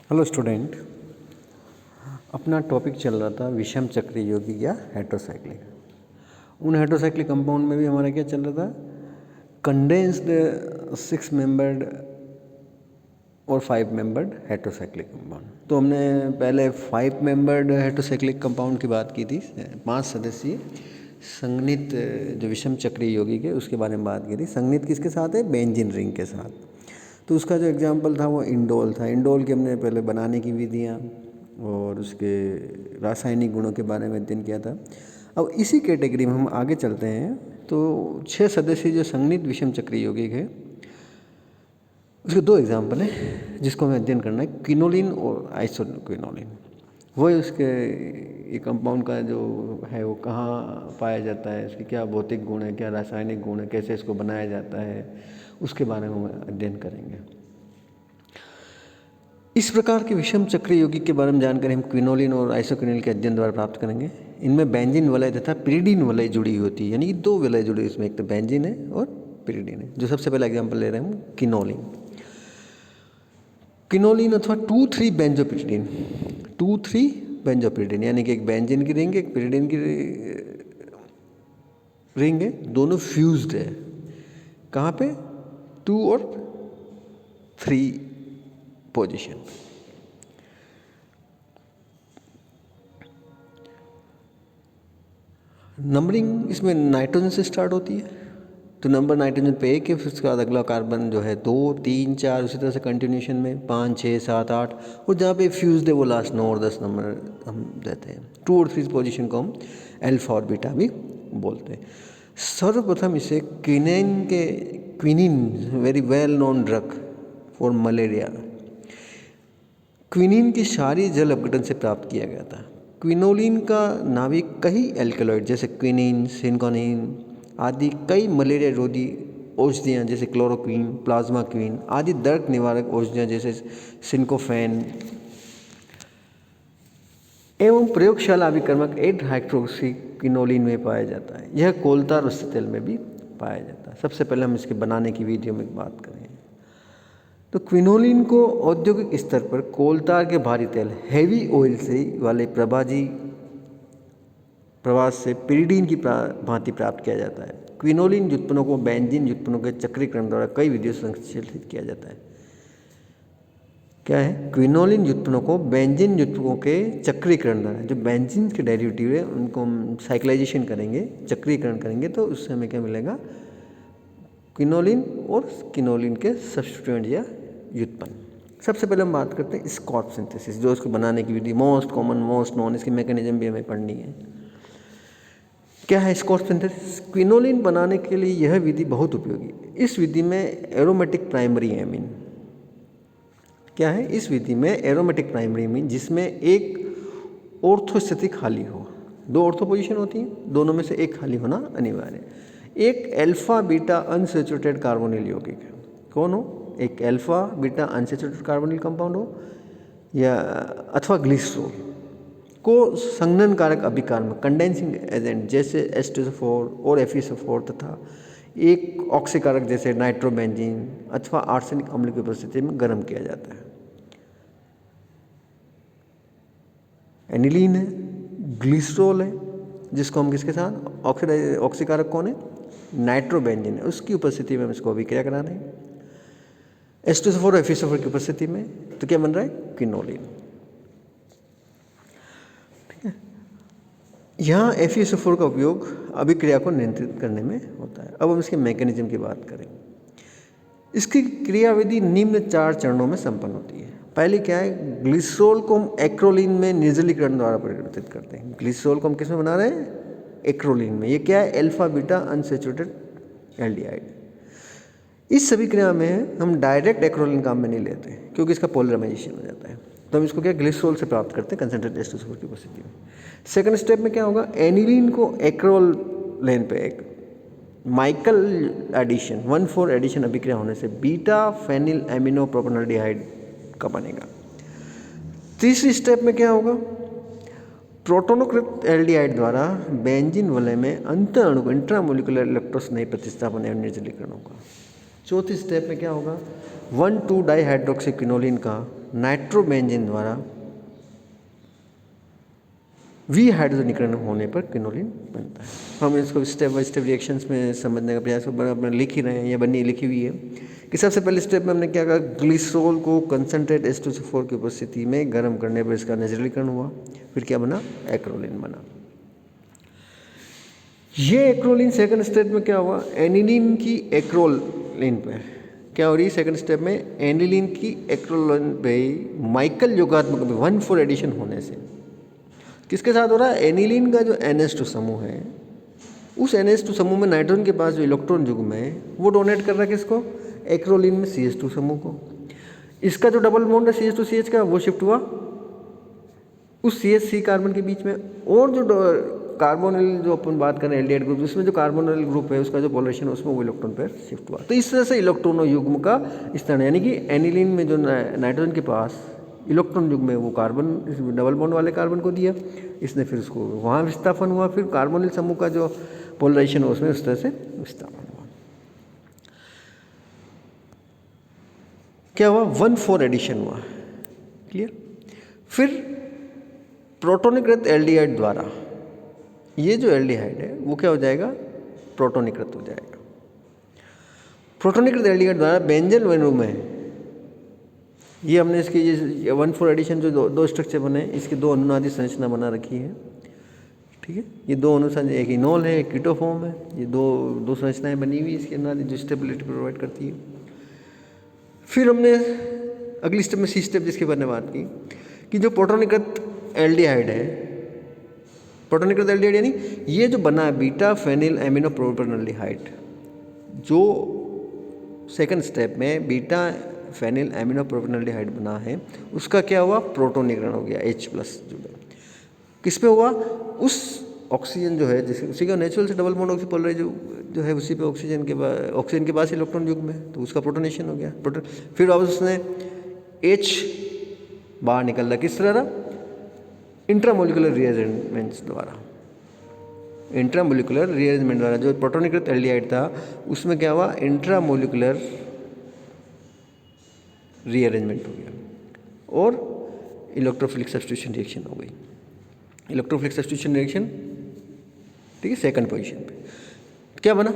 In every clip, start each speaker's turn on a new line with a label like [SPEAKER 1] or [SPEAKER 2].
[SPEAKER 1] Hello student. अपना topic चल रहा था विषम चक्रीय यौगिक या हेट्रोसाइक्लिक। उन हेट्रोसाइक्लिक कंपाउंड में भी हमारा क्या चल रहा था, कंडेंस्ड 6 मेंबर्ड और 5 मेंबर्ड हेट्रोसाइक्लिक कंपाउंड। तो हमने पहले 5 मेंबर्ड हेट्रोसाइक्लिक कंपाउंड की बात की थी, 5 सदस्यीय संगनित जो विषम चक्रीय यौगिक है उसके बारे में बात की थी। संगनित किसके साथ है? बेंजीन रिंग के साथ। तो उसका जो एग्जाम्पल था वो इंडोल था। इंडोल के हमने पहले बनाने की विधियाँ और उसके रासायनिक गुणों के बारे में अध्ययन किया था। अब इसी कैटेगरी में हम आगे चलते हैं। तो 6 सदस्यीय जो संगनित विषम चक्रीय यौगिक है उसके 2 एग्जाम्पल हैं जिसको हमें अध्ययन करना है, क्विनोलिन और आइसोक्विनोलिन। वो उसके ये कंपाउंड का जो है वो कहाँ पाया जाता है, इसके क्या भौतिक गुण है, क्या रासायनिक गुण है, कैसे इसको बनाया जाता है, उसके बारे में हम अध्ययन करेंगे। इस प्रकार के विषम चक्रीय यौगिक के बारे में जानकारी हम क्विनोलिन और आइसोक्विनोलिन के अध्ययन द्वारा प्राप्त करेंगे। इनमें बेंजीन वलय तथा पिरिडीन वलय जुड़ी होती है, यानी कि 2 वलय जुड़ी, इसमें एक तो बेंजीन है और पिरिडीन है। जो सबसे पहला एग्जाम्पल ले रहे हैं हम क्विनोलिन। क्विनोलिन अथवा 2,3 बेंजोपिरिडीन, 2,3 बेंजोपिरिडीन, यानी कि एक बेंजीन की रिंग एक पिरिडीन की रिंग है, दोनों फ्यूज्ड है। कहाँ पे? 2 और 3 पोजीशन। नंबरिंग इसमें नाइट्रोजन से स्टार्ट होती है, तो नंबर नाइट्रोजन पे 1 है, फिर उसके बाद अगला कार्बन जो है 2, 3, 4, उसी तरह से कंटिन्यूशन में 5, 6, 7, 8, और जहाँ पे फ्यूज्ड है वो लास्ट 9 और 10 नंबर हम देते हैं। 2 और 3 पोजीशन को हम अल्फा और बीटा भी बोलते हैं। सर्वप्रथम इसे quinine very well known drug for malaria, quinine की क्षारीय जल अपघटन से प्राप्त किया गया था। क्विनोलिन का नाभिक कई एल्केलॉइड जैसे क्विनिन, सिनकोनिन आदि कई मलेरिया रोधी औषधियाँ जैसे क्लोरोक्विन, प्लाज्मा क्विन आदि दर्द निवारक औषधियाँ जैसे सिनकोफेन एवं प्रयोगशाला अभिकर्मक 8 हाइड्रोक्सी क्विनोलिन में पाया जाता है। यह कोलतार वस्तु तेल में भी पाया जाता है। सबसे पहले हम इसके बनाने की विधियों में बात करें तो क्विनोलिन को औद्योगिक स्तर पर कोलतार के भारी तेल हेवी ऑयल से वाले प्रवास से पिरिडीन की भांति प्राप्त किया जाता है। क्विनोलिन व्युत्पन्नों को बेंजीन व्युत्पन्नों के चक्रीकरण द्वारा कई विधियों से संश्लेषित किया जाता है। क्या है? क्विनोलिन व्युत्पन्नों को बेंजीन व्युत्पन्नों के चक्रीकरण द्वारा, जो बेंजीन के डेरिवेटिव है उनको हम साइक्लाइजेशन करेंगे, चक्रीकरण करेंगे, तो उससे हमें क्या मिलेगा? क्विनोलिन और क्विनोलिन के सब्स्टिट्यूएंट या व्युत्पन्न। सबसे पहले हम बात करते हैं स्कॉट सिंथेसिस, जो इसको बनाने की विधि मोस्ट कॉमन, मोस्ट नोन, इसकी मैकेनिज्म भी हमें पढ़नी है। क्या है स्कॉट सिंथेसिस? क्विनोलिन बनाने के लिए यह विधि बहुत उपयोगी। इस विधि में एरोमेटिक प्राइमरी एमीन, क्या है? इस विधि में एरोमेटिक प्राइमरी एमीन जिसमें एक ऑर्थो स्थिति खाली हो, 2 ऑर्थो पोजीशन होती हैं, दोनों में से एक खाली होना अनिवार्य है। एक अल्फा बीटा अनसैचुरेटेड कार्बोनिल यौगिक है। कौन हो? एक alpha beta unsaturated carbonyl compound हो या अथवा ग्लिसरॉल को संघनन कारक अभिकारक कंडेंसिंग एजेंट जैसे H2SO4 और FeSO4 तथा एक ऑक्सीकारक जैसे नाइट्रोबेंजीन अथवा आर्सेनिक अम्ल की उपस्थिति में गर्म किया जाता है। एनिलीन है, ग्लिसरॉल है, जिसको हम किसके साथ ऑक्सीकारक कौन है? नाइट्रोबेंजीन है, उसकी उपस्थिति में हम इसको अभिक्रिया करा रहे हैं H2SO4 और FeSO4 की उपस्थिति में। तो क्या बन रहा है? क्विनोलिन। ठीक है, यहाँ FeSO4 का उपयोग अभिक्रिया को नियंत्रित करने में होता है। अब हम इसके मैकेनिज्म की बात करें। इसकी क्रियाविधि निम्न 4 चरणों में संपन्न होती है। पहली क्या है? ग्लिसरॉल को हम एक्रोलीन में निर्जलीकरण द्वारा परिवर्तित करते हैं। ग्लिसरॉल को हम किस में बना रहे हैं? एक्रोलीन में। ये क्या है? Alpha beta unsaturated aldehyde. इस सभी क्रिया में हम डायरेक्ट एक्रोलीन काम में नहीं लेते क्योंकि इसका पोलराइजेशन हो जाता है। तो हम इसको क्या ग्लिसरॉल से प्राप्त करते हैं कंसंट्रेटेड H2SO4 की उपस्थिति में। सेकंड स्टेप में क्या होगा? एनिलीन को एक्रोलेन पे एक माइकल एडिशन 1,4 एडिशन अभिक्रिया होने से बीटा फेनिल एमिनो प्रोपेनॉल्डिहाइड का बनेगा। तीसरी स्टेप में क्या होगा? प्रोटोनोकृत एल्डिहाइड द्वारा बेंजीन वलय में अंत अणु इंट्रामोलिकुलर इलेक्ट्रोस्नेही प्रतिस्थापन एवं निर्जलीकरण होगा। चौथी स्टेप में क्या होगा? 1,2 डाइहाइड्रोक्सी क्विनोलिन का नाइट्रोबेंजीन द्वारा वी हाइड्रोजनीकरण होने पर क्विनोलिन बनता है। हम इसको स्टेप बाय स्टेप रिएक्शंस में समझने का प्रयास अपने लिख ही रहे हैं या बनी लिखी हुई है कि सबसे पहले स्टेप में हमने क्या कहा, ग्लिसरॉल को कंसनट्रेट H2SO4 की उपस्थिति में गर्म करने पर इसका नेचुरलीकरण हुआ, फिर क्या बना, एक्रोलिन बना। ये एक्रोलिन सेकंड स्टेप में क्या हुआ, एनिलीन की एक्रोलिन पे क्या हो रही है, सेकंड स्टेप में एनिलीन की एक्रोलिन पे माइकल योगात्मक 1,4 एडिशन होने से किसके साथ हो रहा है, एनिलीन का जो NH2 समूह है, उस NH2 समूह में नाइट्रोजन के पास जो इलेक्ट्रॉन युग्म है वो डोनेट कर रहा है किसको, एक्रोलिन में CH2 समूह को। इसका जो डबल बॉन्ड है CH2CH का वो शिफ्ट हुआ उस CH3 कार्बन के बीच में, और जो कार्बोनिल जो अपन बात करें एल्डिहाइड ग्रुप, उसमें जो कार्बोनिल ग्रुप है उसका जो पोलराइजेशन है उसमें वो इलेक्ट्रॉन पेयर शिफ्ट हुआ। तो इस तरह से इलेक्ट्रॉनों युग्म का स्थान, यानी कि एनिलीन में जो नाइट्रोजन के पास इलेक्ट्रॉन युग्म में वो कार्बन डबल बॉन्ड वाले कार्बन को दिया, इसने फिर उसको वहाँ विस्थापन हुआ, फिर कार्बोनिल समूह का जो पोलराइजेशन है उसमें उस तरह से विस्थापन हुआ। क्या हुआ, 1,4 एडिशन हुआ, क्लियर। फिर प्रोटोनीकृत एल्डिहाइड द्वारा ये जो एल्डिहाइड है वो क्या हो जाएगा, प्रोटोनीकृत हो जाएगा। प्रोटोनीकृत एल्डिहाइड द्वारा बेंजन रेणु में ये हमने इसकी ये 1,4 एडिशन जो दो स्ट्रक्चर बने इसकी दो अनुनादी संरचना बना रखी है, ठीक है। ये दो अनुसंधान, एक इनोल है एक कीटोफॉर्म है, ये दो संरचनाएं बनी हुई इसकी अनुनादी जो स्टेबिलिटी प्रोवाइड करती है। फिर हमने अगली स्टेप में सी स्टेप जिसके बारे में बात की कि जो प्रोटोनीकृत एल्डिहाइड है, प्रोटोनीकृत एल्डिहाइड यानी ये जो बना है बीटा फेनिल एमिनो प्रोपेनॉल्डिहाइड, जो सेकंड स्टेप में बीटा फेनिल एमिनो प्रोपेनॉल्डिहाइड बना है उसका क्या हुआ, प्रोटोनीकरण हो गया, H+ जुड़ा। किस पे हुआ, उस ऑक्सीजन जो है जिसके उसी का नेचुरल से डबल बॉन्ड ऑक्सीपोलराइज जो है उसी पे ऑक्सीजन के पास इलेक्ट्रॉन युग्म है तो उसका प्रोटोनेशन हो गया। फिर वापस उसने H बाहर निकल रहा, किस तरह, इंट्रामोलिकुलर रीअरेंजमेंट्स द्वारा। इंट्रामोलिकुलर रीअरेंजमेंट द्वारा जो प्रोटोनीकृत एल्डिहाइड था उसमें क्या हुआ, इंट्रामोलिकुलर रीअरेंजमेंट हो गया और इलेक्ट्रोफिलिक सब्स्टिट्यूशन रिएक्शन हो गई। इलेक्ट्रोफिलिक सब्स्टिट्यूशन रिएक्शन, ठीक है, सेकंड पोजीशन पे क्या बना,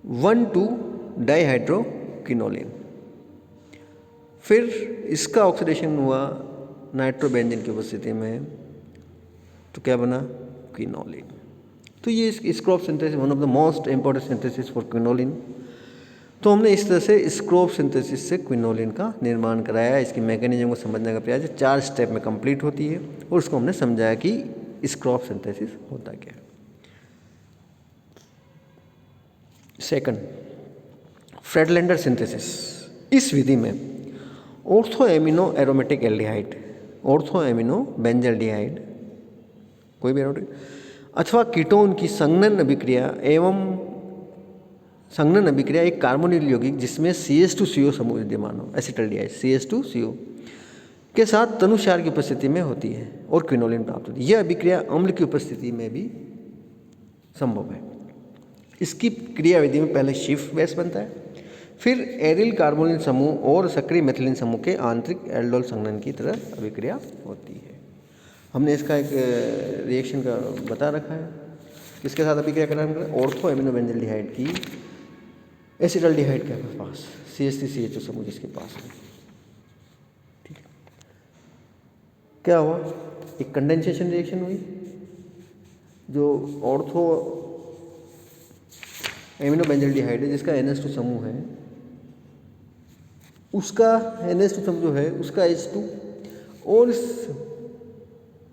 [SPEAKER 1] 1,2-डाइहाइड्रोक्विनोलिन। फिर इसका ऑक्सीडेशन हुआ नाइट्रोबेंजीन की उपस्थिति में तो क्या बना, क्विनोलिन। तो ये Skraup synthesis one of the most important synthesis for quinoline. तो हमने इस तरह से स्क्रॉप सिंथेसिस से क्विनोलिन का निर्माण कराया। इसकी मैकेनिज्म को समझने का प्रयास 4 स्टेप में कंप्लीट होती है और उसको हमने समझाया कि स्क्रॉप सिंथेसिस होता क्या है। Second, Friedlander synthesis. इस विधि में ortho amino aromatic aldehyde, ortho amino benzaldehyde कोई भी एरोमेटिक अथवा कीटोन की संघनन अभिक्रिया एक कार्बोनिल यौगिक जिसमें CH2CO समूह विद्यमान हो, एसिटल्डिहाइड CH2CO के साथ तनुसार की उपस्थिति में होती है और क्विनोलिन प्राप्त होती है। यह अभिक्रिया अम्ल की उपस्थिति में भी संभव है। इसकी क्रियाविधि में पहले शिफ्ट बेस बनता है, फिर एरिल कार्बोनिल समूह और सक्रिय मेथिलीन समूह के आंतरिक एल्डोल संघनन की तरह अभिक्रिया होती है। हमने इसका एक रिएक्शन का बता रखा है, किसके साथ अभिक्रिया कराना है, ऑर्थो एमिनो बेंजल्डिहाइड की एसिटल्डिहाइड के पास CH3CH2 समूह जिसके पास है, ठीक है। क्या हुआ, एक कंडेंसेशन रिएक्शन हुई, जो ऑर्थो एमिनो बेंजल्डिहाइड है जिसका NH2 समूह है, उसका NH2 समूह जो है उसका H2 और इस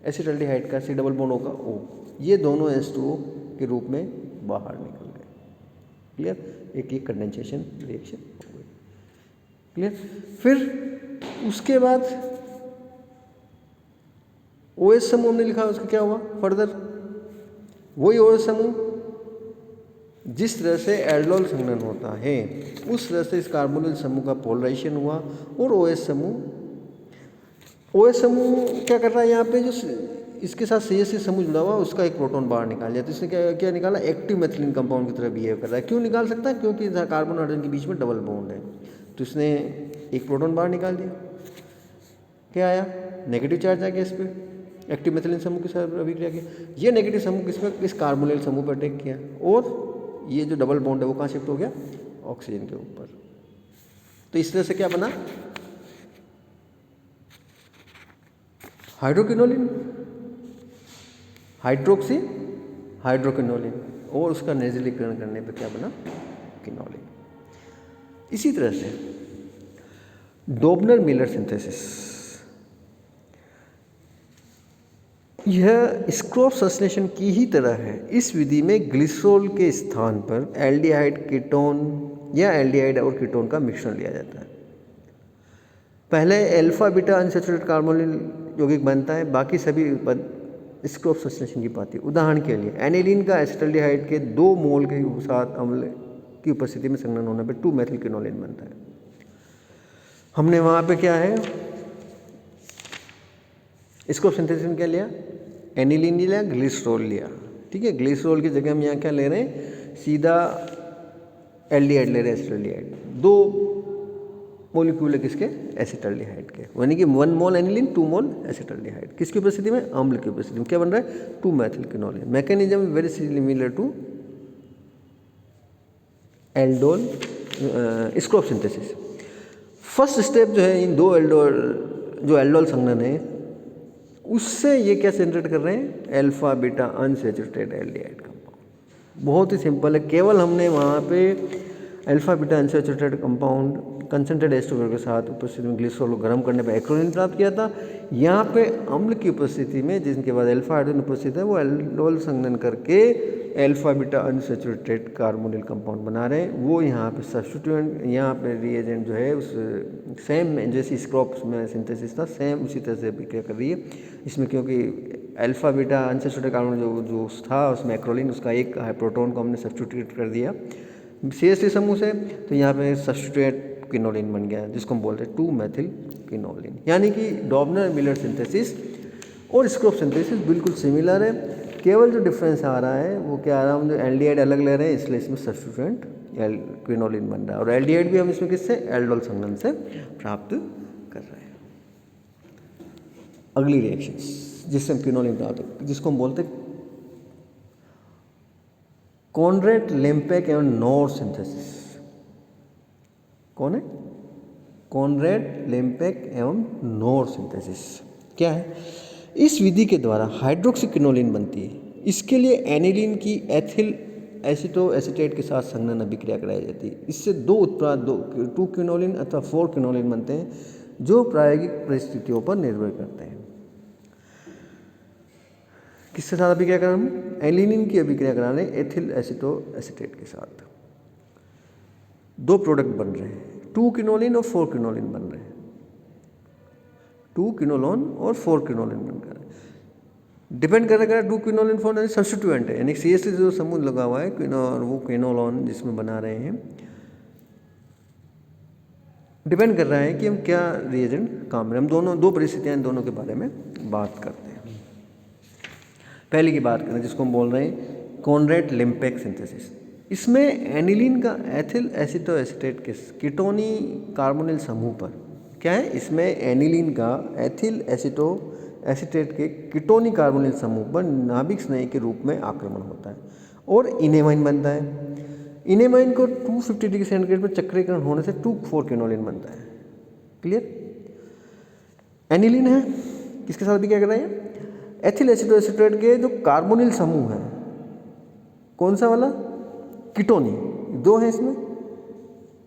[SPEAKER 1] एसिटल्डिहाइड का C डबल बॉन्ड होगा O, ये दोनों H2O के रूप में बाहर निकल गए, क्लियर। एक कंडेंसेशन रिएक्शन हो गई, क्लियर। फिर उसके बाद OH समूह हमने लिखा, उसका क्या हुआ फर्दर, वही OH समूह जिस तरह से एल्डोल संघनन होता है उस तरह से इस कार्बोनिल समूह का पोलराइजेशन हुआ और OH समूह क्या कर रहा है, यहाँ पे जो इसके साथ CH3 समूह जुड़ा हुआ, उसका एक प्रोटॉन बाहर निकाल दिया, तो इसने क्या क्या निकाला, एक्टिव मेथिलीन कंपाउंड की तरह बिहेव कर रहा है। क्यों निकाल सकता है, क्योंकि कार्बन हाइड्रोजन के बीच में डबल बॉन्ड है, तो इसने एक प्रोटॉन बाहर निकाल दिया। क्या आया, नेगेटिव चार्ज आ गया इस पर, एक्टिव मेथिलीन समूह के साथ अभिक्रिया की, ये नेगेटिव समूह किस पर, इस कार्बोनिल समूह पर अटैक किया, और ये जो डबल बॉन्ड है वो कहाँ शिफ्ट हो गया, ऑक्सीजन के ऊपर। तो इस तरह से क्या बना, हाइड्रोक्विनोलिन, हाइड्रोक्सी हाइड्रोक्विनोलिन, और उसका निर्जलीकरण करने पर क्या बना, क्विनोलिन। इसी तरह से डोबनर मिलर सिंथेसिस, यह स्क्रॉप सब्स्टिट्यूशन की ही तरह है। इस विधि में ग्लिसरॉल के स्थान पर एल्डिहाइड कीटोन या एल्डिहाइड और कीटोन का मिश्रण लिया जाता है। पहले अल्फा बीटा अनसैचुरेटेड कार्बोनिल यौगिक बनता है, बाकी सभी स्क्रॉप सब्स्टिट्यूशन की बात है। उदाहरण के लिए एनिलीन का एसिटाल्डिहाइड के 2 मोल के साथ अम्ल की उपस्थिति में संघनन होने पर 2 मेथिल क्विनोलिन बनता है। हमने वहाँ पे क्या है, स्क्रॉप सिंथेसिस में क्या लिया, एनिलीन लिया, ग्लिसरॉल लिया, ठीक है। ग्लिसरॉल की जगह हम यहाँ क्या ले रहे हैं, सीधा एल्डिहाइड ले रहे हैं, एसिटाल्डिहाइड। 2 मोलिक्यूल है किसके, एसिटाल्डिहाइड के, यानी कि 1 मोल एनिलीन 2 मोल एसिटाल्डिहाइड, किसकी उपस्थिति में, अम्ल की उपस्थिति में क्या बन रहा है, 2 methyl quinoline. Mechanism very similar to aldol Skraup synthesis. First step जो है, इन 2 एल्डोल जो एल्डोल संघनन है उससे ये क्या जनरेट कर रहे हैं, alpha beta unsaturated aldehyde compound. बहुत ही सिंपल है, केवल हमने वहाँ पे alpha beta unsaturated compound concentrated ester के साथ उपस्थिति में ग्लिसरॉल को गर्म करने पर एक्रोलिन प्राप्त किया था। यहाँ पे अम्ल की उपस्थिति में, जिसके बाद अल्फा हाइड्रोजन उपस्थित है, वो एल्डोल संघनन करके alpha beta unsaturated carbonyl compound बना रहे हैं। वो यहाँ पे सब्स्टिट्यूएंट, यहाँ पे रिएजेंट जो है उस सेम जैसी स्क्रॉप्स में सिंथेसिस था, सेम उसी तरह से अभिक्रिया कर रही है इसमें, क्योंकि अल्फा बीटा अनसैचुरेटेड कार्बन जो था उसमें एक्रोलिन, उसका एक प्रोटॉन को हमने सब्स्टिट्यूट कर दिया CH3 समूह से, तो यहाँ पे सब्स्टिट्यूएंट क्विनोलिन बन गया, जिसको हम बोलते हैं 2 मेथिल क्विनोलिन। यानी कि डॉबनर मिलर सिंथेसिस और स्क्रॉप सिंथेसिस बिल्कुल सिमिलर है, केवल जो डिफरेंस आ रहा है वो क्या आ रहा है, हम जो एल्डिहाइड अलग ले रहे हैं इसलिए इसमें सब्स्टिट्यूएंट क्विनोलिन बन रहा है, और एल्डिहाइड भी हम इसमें किससे, एल्डोल संघनन से प्राप्त कर रहे हैं। अगली रिएक्शंस जिससे हम क्विनोलिन प्राप्त करते हैं, जिसको हम बोलते हैं कॉनरेड लेम्पेक एवं नोर सिंथेसिस। कौन है, कॉनरेड लेम्पेक एवं नोर सिंथेसिस क्या है, इस विधि के द्वारा हाइड्रोक्सी क्विनोलिन बनती है। इसके लिए एनिलीन की एथिल एसिटोएसिटेट के साथ संघनन अभिक्रिया कराई जाती है। इससे 2 उत्पाद 2 क्विनोलिन अथवा 4 क्विनोलिन बनते हैं, जो प्रायोगिक परिस्थितियों पर निर्भर करते हैं। किसके साथ अभिक्रिया करा हम, एनिलीन की अभिक्रिया करा रहे हैं एथिल एसिटोएसिटेट के साथ। 2 प्रोडक्ट बन रहे हैं, 2 क्विनोलिन और 4 क्विनोलिन बन रहे हैं, 2 क्विनोलोन और 4 क्विनोलिन बनकर डिपेंड करेगा। 2 क्विनोलिन 4 सब्स्टिट्यूएंट है, यानी CH3 जो समूह लगा हुआ है और वो क्विनोलोन जिसमें बना रहे हैं, डिपेंड कर रहा है कि हम क्या रिएजेंट काम में, हम दोनों 2 परिस्थितियाँ इन दोनों के बारे में बात करते हैं। पहले की बात करें जिसको हम बोल रहे हैं कॉनरेड लेम्पेक सिंथेसिस। इसमें एनिलीन का एथिल एसिटोएसिटेट के कीटोनी कार्बोनिल समूह पर क्या है, इसमें एनिलीन का एथिल एसिटेट के कीटोनी कार्बोनिल समूह पर नाभिक स्नेही के रूप में आक्रमण होता है और इनेमाइन बनता है। इनेमाइन को 250 डिग्री सेंटीग्रेड पर चक्रीकरण होने से 2,4 क्विनोलिन बनता है। क्लियर, एनिलीन है, किसके साथ भी क्या कर रहे हैं, एथिल एसिटोएसिटेट के जो कार्बोनिल समूह है, कौन सा वाला, कीटोनी, 2 है इसमें,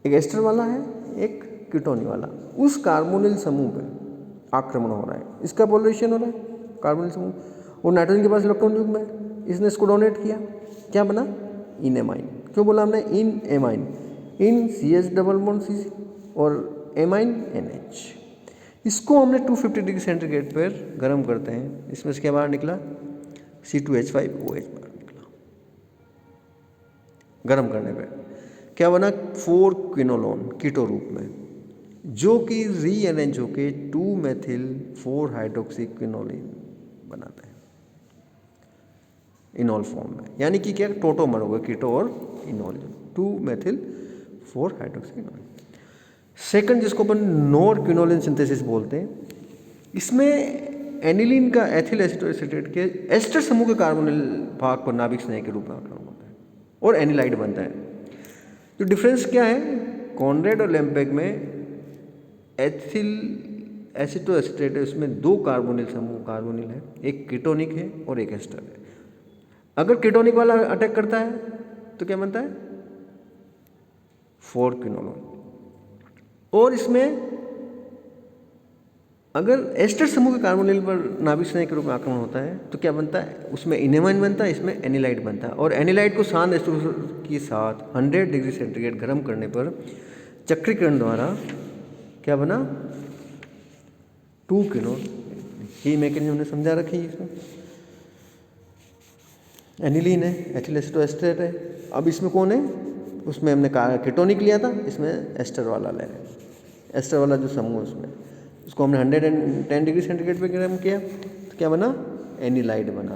[SPEAKER 1] एक एस्टर वाला है एक कीटोनी वाला, उस कार्बोनिल समूह पर आक्रमण हो रहा है, इसका पोलराइजेशन हो रहा है कार्बोनिल समूह, और नाइट्रोजन के पास इलेक्ट्रॉन युग्म है, इसने इसको डोनेट किया, क्या बना, इनेमाइन। क्यों बोला हमने इन एमाइन, इन CH डबल बॉन्ड CC और एमाइन NH। इसको हमने 250 डिग्री सेंटीग्रेड पर गर्म करते हैं, इसमें से क्या बाहर निकला, C2H5OH बाहर निकला। गर्म करने पे क्या बना, 4 क्विनोलोन कीटो रूप में, जो कि रीअरेंज होके 2 मेथिल 4 हाइड्रोक्सी क्विनोलिन बनाता है। इनॉल फॉर्म में, यानी कि क्या टोटोमर होगा, कीटो और इनॉल, 2 मेथिल 4 हाइड्रोक्सी इनॉल। सेकंड जिसको अपन नॉर क्विनोलिन सिंथेसिस बोलते हैं, इसमें एनिलीन का एथिल एसीटोएसीटेट के एस्टर समूह के कार्बोनिल भाग पर नाभिक स्नेह के रूप में आक्रमण होता है और एनिलाइड बनता है। तो डिफरेंस क्या है, कॉनरेड और लेम्पेग में एथिल एसीटोएसीटेट है, उसमें 2 कार्बोनिल समूह कार्बोनिल है, एक कीटोनिक है और एक एस्टर है। अगर कीटोनिक वाला अटैक करता है तो क्या बनता है, 4 क्विनोलोन। और इसमें अगर एस्टर समूह के कार्बोनिल पर नाभिक स्नेह के रूप में आक्रमण होता है तो क्या बनता है, उसमें इनेमाइन बनता है, इसमें एनिलाइड बनता है। और एनिलाइड को शांत एस्टर के साथ 100 डिग्री सेंटीग्रेड गर्म करने पर चक्रीकरण द्वारा क्या बना, 2 क्विनोल। ये मैकेनिज्म हमने समझा रखी है। इसमें एनिलीन है, एथिल एसीटोएस्टेट है, अब इसमें कौन है, उसमें हमने कीटोनिक लिया था, इसमें एस्टर वाला ले रहे हैं। एस्टर वाला जो समूह उसमें उसको हमने 110 डिग्री सेंटीग्रेड पे गर्म किया तो क्या बना, एनिलाइड बना।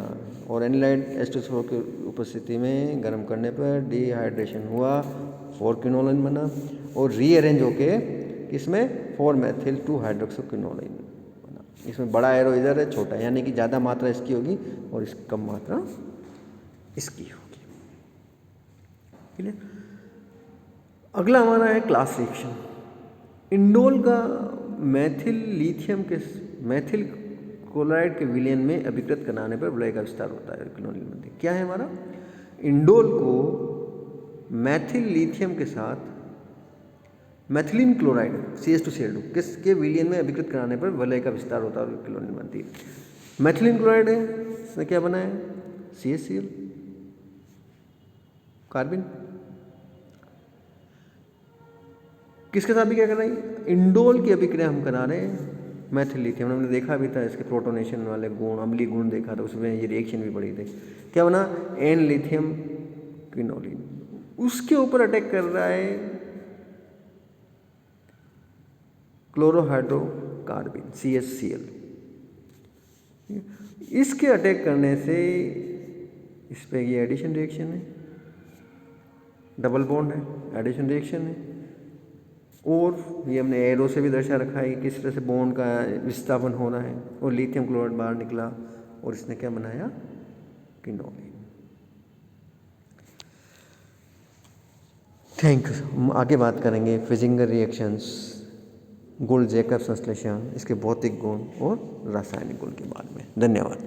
[SPEAKER 1] और एनिलाइड एस्टर की उपस्थिति में गर्म करने पर डिहाइड्रेशन हुआ, 4 क्विनोलिन बना और रीअरेंज होके इसमें 4 मेथिल 2 हाइड्रोक्सी क्विनोलिन बना। इसमें बड़ा एरो इधर है, छोटा, यानी कि ज़्यादा मात्रा इसकी होगी और इसकी कम मात्रा इसकी होगी। क्लियर। अगला हमारा है क्लास रिएक्शन। इंडोल का मैथिल लिथियम के मैथिल क्लोराइड के विलयन में अभिकृत कराने पर वलय का विस्तार होता है क्विनोलिन में। क्या है हमारा, इंडोल को मैथिल लिथियम के साथ मैथिलीन क्लोराइड CH2Cl2 किसके विलयन में अभिकृत कराने पर वलय का विस्तार होता है और क्विनोलिन बनती है। मैथिलीन क्लोराइड है, इसने क्या बना है, CHCl कार्बन। किसके साथ भी क्या कर रहे हैं, इंडोल की अभिक्रिया हम करा रहे हैं मैथिल लिथियम। हमने देखा भी था इसके प्रोटोनेशन वाले गुण, अम्लीय गुण देखा था, उसमें ये रिएक्शन भी पड़ी थी। क्या बना, N लिथियम क्विनोलिन। उसके ऊपर अटैक कर रहा है क्लोरोहाइड्रोकार्बन CHCl। इसके अटैक करने से इस पे ये एडिशन रिएक्शन है, डबल बॉन्ड है, एडिशन रिएक्शन है। और ये हमने एरो से भी दर्शा रखा है कि किस तरह से बॉन्ड का विस्थापन होना है। और लिथियम क्लोराइड बाहर निकला और इसने क्या बनाया, क्विनोलिन। Thank you. हम आगे बात करेंगे फिजिंगर रिएक्शंस, गोल्ड जैकब संश्लेषण, इसके भौतिक गुण और रासायनिक गुण के बारे में। धन्यवाद।